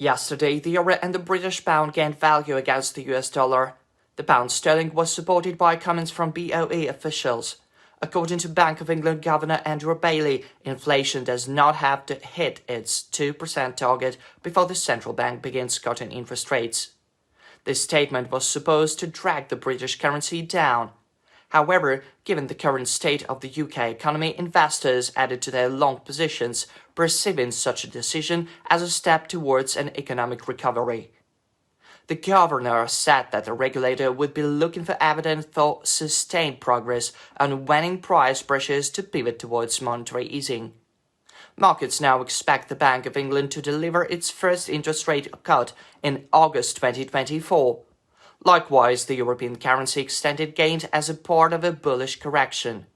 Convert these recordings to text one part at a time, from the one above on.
Yesterday, the euro and the British pound gained value against the US dollar. The pound sterling was supported by comments from BOE officials. According to Bank of England Governor Andrew Bailey, inflation does not have to hit its 2% target before the central bank begins cutting interest rates. This statement was supposed to drag the British currency down. However, given the current state of the UK economy, investors added to their long positions, perceiving such a decision as a step towards an economic recovery. The governor said that the regulator would be looking for evidence for sustained progress on waning price pressures to pivot towards monetary easing. Markets now expect the Bank of England to deliver its first interest rate cut in August 2024. Likewise, the European currency extended gains as a part of a bullish correction.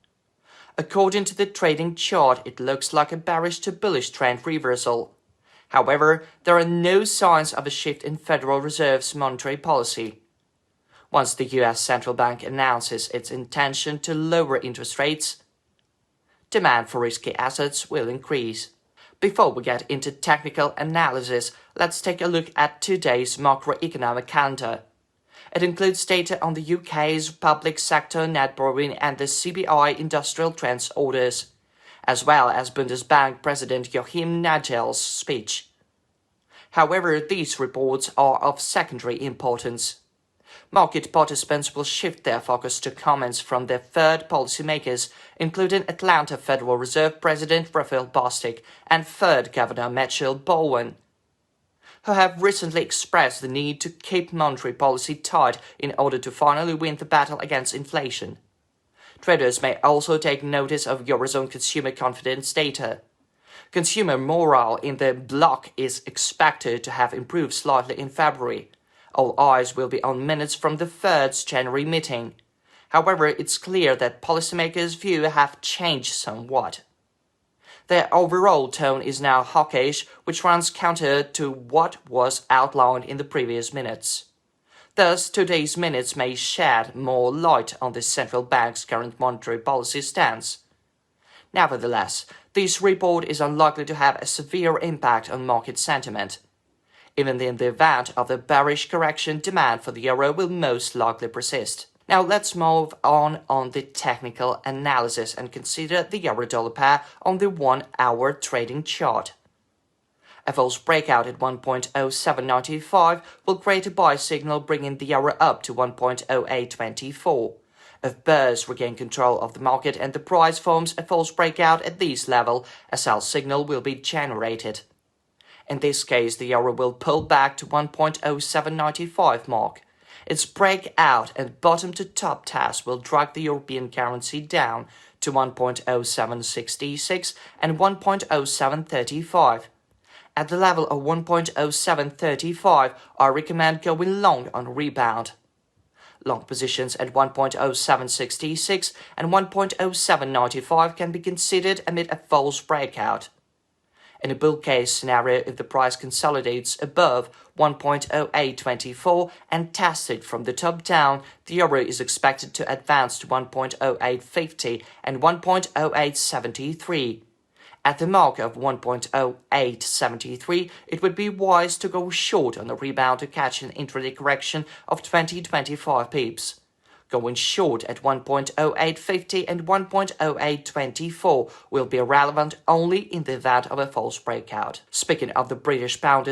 According to the trading chart, it looks like a bearish to bullish trend reversal. However, there are no signs of a shift in Federal Reserve's monetary policy. Once the US Central Bank announces its intention to lower interest rates, demand for risky assets will increase. Before we get into technical analysis, let's take a look at today's macroeconomic calendar. It includes data on the UK's public sector net borrowing and the CBI industrial trends orders, as well as Bundesbank President Joachim Nagel's speech. However, these reports are of secondary importance. Market participants will shift their focus to comments from their third policymakers, including Atlanta Federal Reserve President Raphael Bostic and Fed Governor Mitchell Bowen, who have recently expressed the need to keep monetary policy tight in order to finally win the battle against inflation. Traders may also take notice of Eurozone consumer confidence data. Consumer morale in the bloc is expected to have improved slightly in February. All eyes will be on minutes from the Fed's January meeting. However, it's clear that policymakers' views have changed somewhat. Their overall tone is now hawkish, which runs counter to what was outlined in the previous minutes. Thus, today's minutes may shed more light on the central bank's current monetary policy stance. Nevertheless, this report is unlikely to have a severe impact on market sentiment. Even in the event of a bearish correction, demand for the euro will most likely persist. Now let's move on the technical analysis and consider the euro-dollar pair on the 1-hour trading chart. A false breakout at 1.0795 will create a buy signal, bringing the euro up to 1.0824. If bears regain control of the market and the price forms a false breakout at this level, a sell signal will be generated. In this case, the euro will pull back to 1.0795 mark. Its breakout and bottom-to-top test will drag the European currency down to 1.0766 and 1.0735. At the level of 1.0735, I recommend going long on rebound. Long positions at 1.0766 and 1.0795 can be considered amid a false breakout. In a bull case scenario, if the price consolidates above 1.0824 and tested from the top down, the euro is expected to advance to 1.0850 and 1.0873. At the mark of 1.0873, it would be wise to go short on the rebound to catch an intraday correction of 20-25 pips. Going short at 1.0850 and 1.0824 will be relevant only in the event of a false breakout. Speaking of the British pound,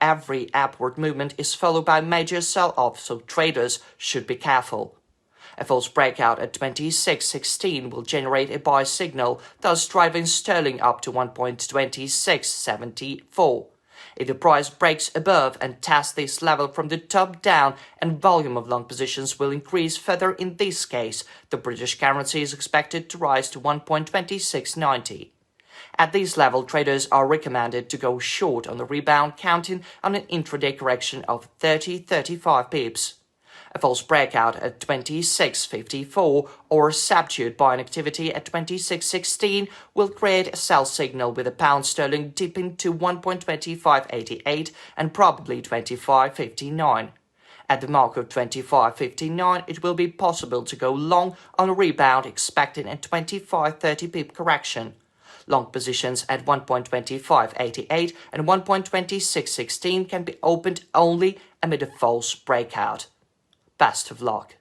every upward movement is followed by major sell-off, so traders should be careful. A false breakout at 26.16 will generate a buy signal, thus driving sterling up to 1.2674. If the price breaks above and tests this level from the top down, and volume of long positions will increase further, in this case, the British currency is expected to rise to 1.2690. At this level, traders are recommended to go short on the rebound, counting on an intraday correction of 30-35 pips. A false breakout at 26.54 or subdued buying activity at 26.16 will create a sell signal, with the pound sterling dipping to 1.2588 and probably 25.59. At the mark of 25.59, it will be possible to go long on a rebound, expecting a 25-30 pip correction. Long positions at 1.2588 and 1.2616 can be opened only amid a false breakout. Best of luck.